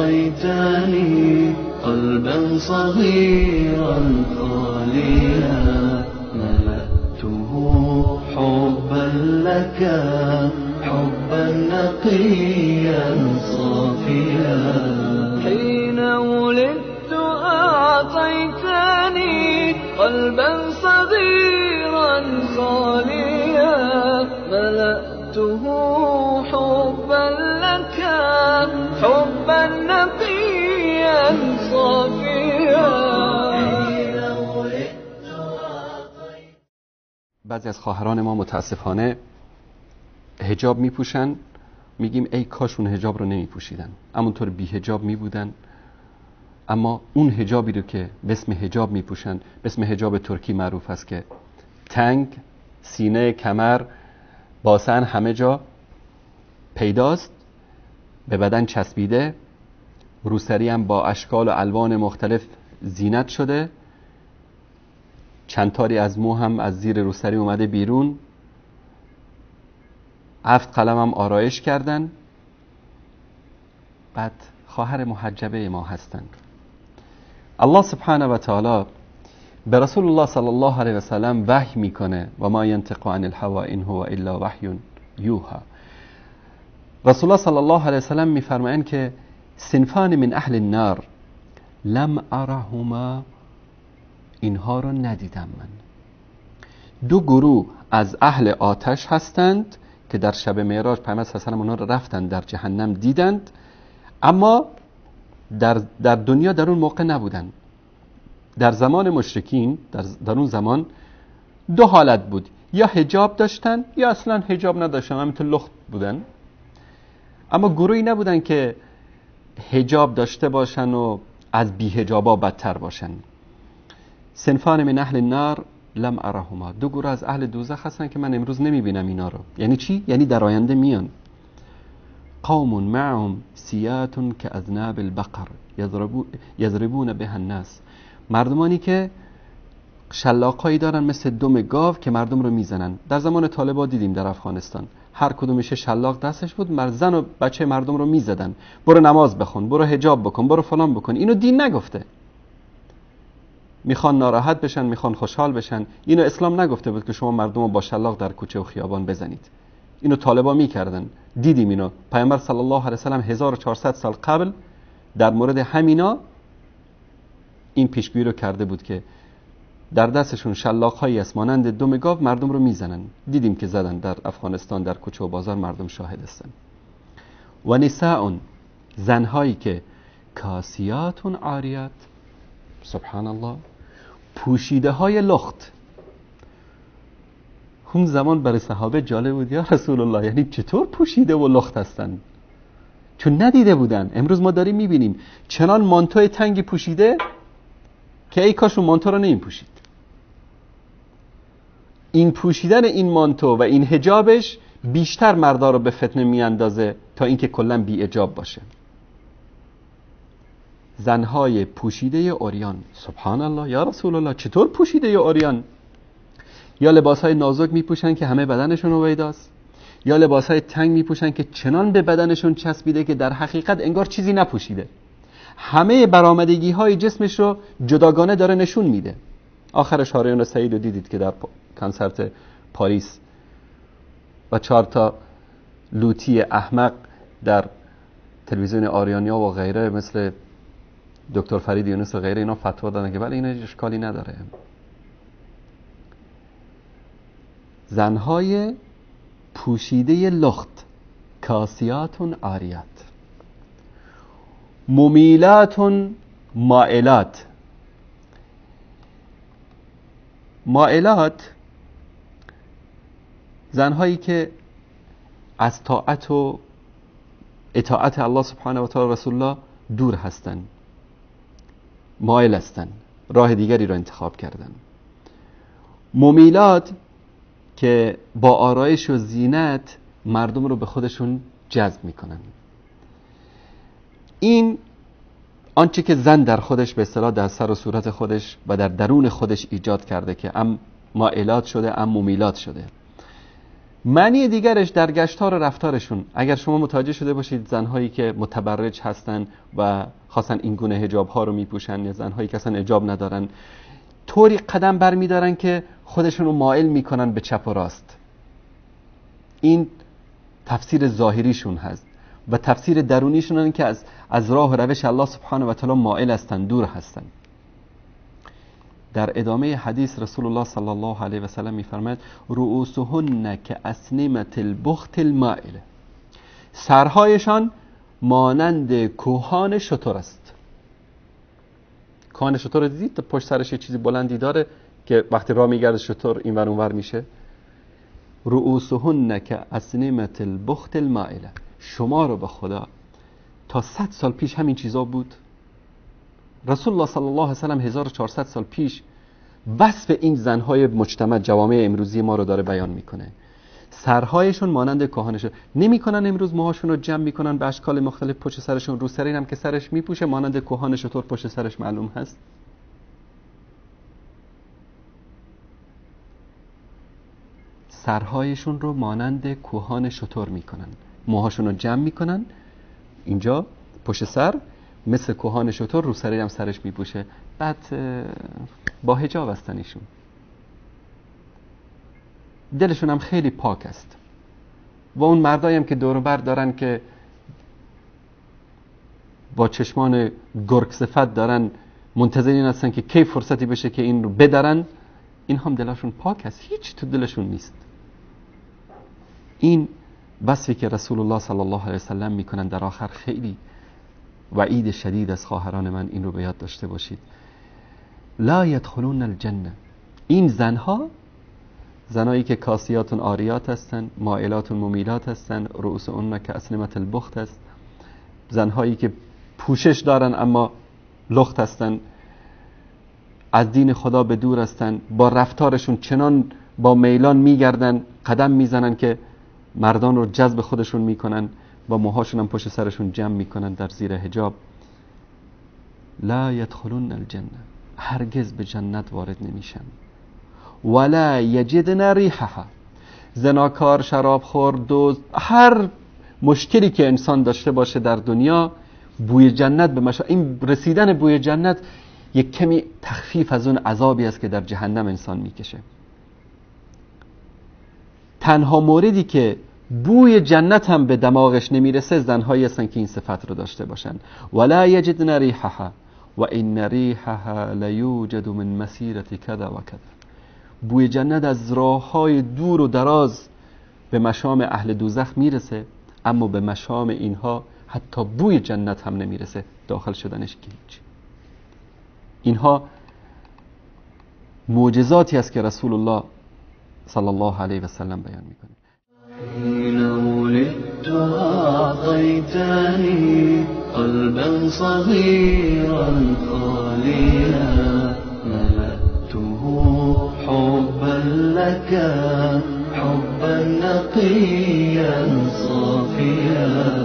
أعطيتني قلبا صغيرا خاليا ملأته حبا لك حبا نقيا صافيا حين ولدت أعطيتني قلبا صغيرا خاليا ملأته حبا لك حبا نقيا صافيا. بعضی از خواهران ما متاسفانه حجاب میپوشن، میگیم ای کاش اون حجاب رو نمیپوشیدن، همونطور بی حجاب میبودن، اما اون حجابی رو که به اسم حجاب میپوشن، به اسم حجاب ترکی معروف است که تنگ، سینه، کمر، باسن همه جا پیداست، به بدن چسبیده، روسری هم با اشکال و الوان مختلف زینت شده، چند تاری از مو هم از زیر روسری اومده بیرون، 7 قلم هم آرایش کردن. بعد خواهر محجبه ما هستند. الله سبحانه و تعالی به رسول الله صلی الله علیه و سلم وحی میکنه و ما ینطق عن الهوى ان هو الا وحی یوحى. رسول الله صلی الله علیه و سلم میفرمایند که صنفان من اهل النار لم ارهما، اینها رو ندیدم من. 2 گروه از اهل آتش هستند که در شب معراج پیامبر صلی الله علیه و آله اونها رو رفتن در جهنم دیدند، اما در دنیا در اون موقع نبودن. در زمان مشرکین در اون زمان 2 حالت بود، یا حجاب داشتن یا اصلا حجاب نداشتن، همینطور لخت بودن. اما گروهی نبودن که حجاب داشته باشن و از بی حجابا بدتر باشن. صنفان من اهل النار لم ارهما، 2 گروه از اهل دوزخ هستن که من امروز نمیبینم اینا رو. یعنی چی؟ یعنی در آینده میان. قوم معهم سیات کاذناب البقر یضربون بها الناس، مردمانی که شلاقایی دارن مثل دم گاو که مردم رو میزنن. در زمان طالبان دیدیم در افغانستان هر کدومش شلاق دستش بود، زن و بچه مردم رو میزدن. برو نماز بخون، برو حجاب بکن، برو فلان بکن. اینو دین نگفته. میخوان ناراحت بشن، میخوان خوشحال بشن. اینو اسلام نگفته بود که شما مردم رو با شلاق در کوچه و خیابان بزنید. اینو طالبان میکردن، دیدیم اینو. پیامبر صلی الله علیه و سلم 1400 سال قبل در مورد همینا این پیشگویی رو کرده بود که در دستشون شلاق‌هایی است مانند دم گاو مردم رو میزنن. دیدیم که زدن در افغانستان، در کوچه و بازار مردم شاهد هستن. و نساء، زنهایی که کاسیات عاریات، سبحان الله، پوشیده های لخت. اون زمان برای صحابه جالب بود، یا رسول الله یعنی چطور پوشیده و لخت هستن؟ چون ندیده بودن. امروز ما داریم میبینیم چنان مانتوی تنگی پوشیده که ای کاش اون مانتو رو نمی پوشید. این پوشیدن این مانتو و این حجابش بیشتر مردا رو به فتنه میاندازه تا اینکه کلا بی حجاب باشه. زنهای پوشیده عریان، سبحان الله، یا رسول الله چطور پوشیده عریان؟ یا لباسهای نازک میپوشن که همه بدنشون رو پیداست، یا لباسهای تنگ میپوشن که چنان به بدنشون چسبیده که در حقیقت انگار چیزی نپوشیده. همه برآمدگی های جسمش رو جداگانه داره نشون میده. آخر شاریان سعید رو دیدید که در کنسرت پاریس و 4 تا لوتی احمق در تلویزیون آریانیا و غیره مثل دکتر فرید یونس و غیره اینا فتوا دادن که ولی این اشکالی نداره. زنهای پوشیده لخت، کاسیات عاریات، ممیلات مائلات. مائلات زنهایی که از طاعت و اطاعت الله سبحانه و تعالی رسول الله دور هستن، مائل هستن، راه دیگری را انتخاب کردن. ممیلات که با آرایش و زینت مردم رو به خودشون جذب میکنن. این آنچه که زن در خودش به اصطلاح در سر و صورت خودش و در درون خودش ایجاد کرده که ام مائلات شده ام ممیلات شده. معنی دیگرش در گشتار و رفتارشون. اگر شما متوجه شده باشید زنهایی که متبرج هستن و خاصا این گونه حجاب ها رو میپوشن، یا زنهایی که اصلا حجاب ندارن، طوری قدم بر میدارن که خودشون رو مائل میکنن به چپ و راست. این تفسیر ظاهریشون هست و تفسیر درونیشون این که از راه و روش الله سبحانه و تعالی مائل هستن، دور هستن. در ادامه حدیث رسول الله صلی الله علیه و سلم میفرماید رؤوسهن کاسنمة البخت المائله، سرهایشان مانند کوهان شتر است. کوهان شتر رو دیدید؟ پشت سرش یه چیزی بلندی داره که وقتی راه میگرده شتر این ور اون ور میشه. رؤوسهن کاسنمة البخت المائله. شما رو به خدا تا 100 سال پیش همین چیزا بود؟ رسول الله صلی الله علیه و سلم 1400 سال پیش وصف این زنهای مجتمع جوامع امروزی ما رو داره بیان میکنه. سرهایشون مانند کاهانشون، نمیکنن امروز موهاشون رو جمع میکنن به اشکال مختلف پشت سرشون، رو سرین هم که سرش میپوشه مانند کاهان شتر پشت سرش معلوم هست. سرهایشون رو مانند کوهان شتر میکنن، موهاشون رو جمع میکنن اینجا پشت سر مثل کوهان شتر، رو سرین هم سرش میپوشه، بعد با حجاب هستن ایشون. دلشون هم خیلی پاک است. و اون مردایی هم که دور و بر دارن که با چشمان گرگ صفت دارن منتظرین هستن که کی فرصتی بشه که این رو بدرن، این هم دلشون پاک است، هیچ تو دلشون نیست. این وصفی که رسول الله صلی الله علیه وسلم میکنن در آخر خیلی وعید شدید از خواهران من، این رو به یاد داشته باشید. لا يدخلون الجنه. این زنها، زنایی که کاسیاتون آریات هستن، مائلاتون ممیلات هستن، رؤوس اون که اسنمة البخت است، زنهایی که پوشش دارن اما لخت هستن، از دین خدا به دور هستن، با رفتارشون چنان با میلان میگردن، قدم میزنن که مردان رو جذب خودشون میکنن، با موهاشون هم پشت سرشون جمع میکنن در زیر حجاب. لا يدخلون الجنه. هرگز به جنت وارد نمیشن. ولا یجدن ریحها. زناکار، شرابخور، دزد، هر مشکلی که انسان داشته باشه در دنیا، بوی جنت به این رسیدن بوی جنت یک کمی تخفیف از اون عذابی است که در جهنم انسان میکشه. تنها موردی که بوی جنت هم به دماغش نمیرسه زنهایی هستن که این صفت رو داشته باشن. ولا یجدن ریحها و این ریحها لیوجد من مسیرة کذا و کذا. بوی جنت از راههای دور و دراز به مشام اهل دوزخ میرسه، اما به مشام اینها حتی بوی جنت هم نمیرسه، داخل شدنش که هیچ. اینها معجزاتی است که رسول الله صلی الله علیه و سلم بیان میکنه. حين ولدت أعطيتني قلبا صغيرا خاليا ملأته حبا لك حبا نقيا صافيا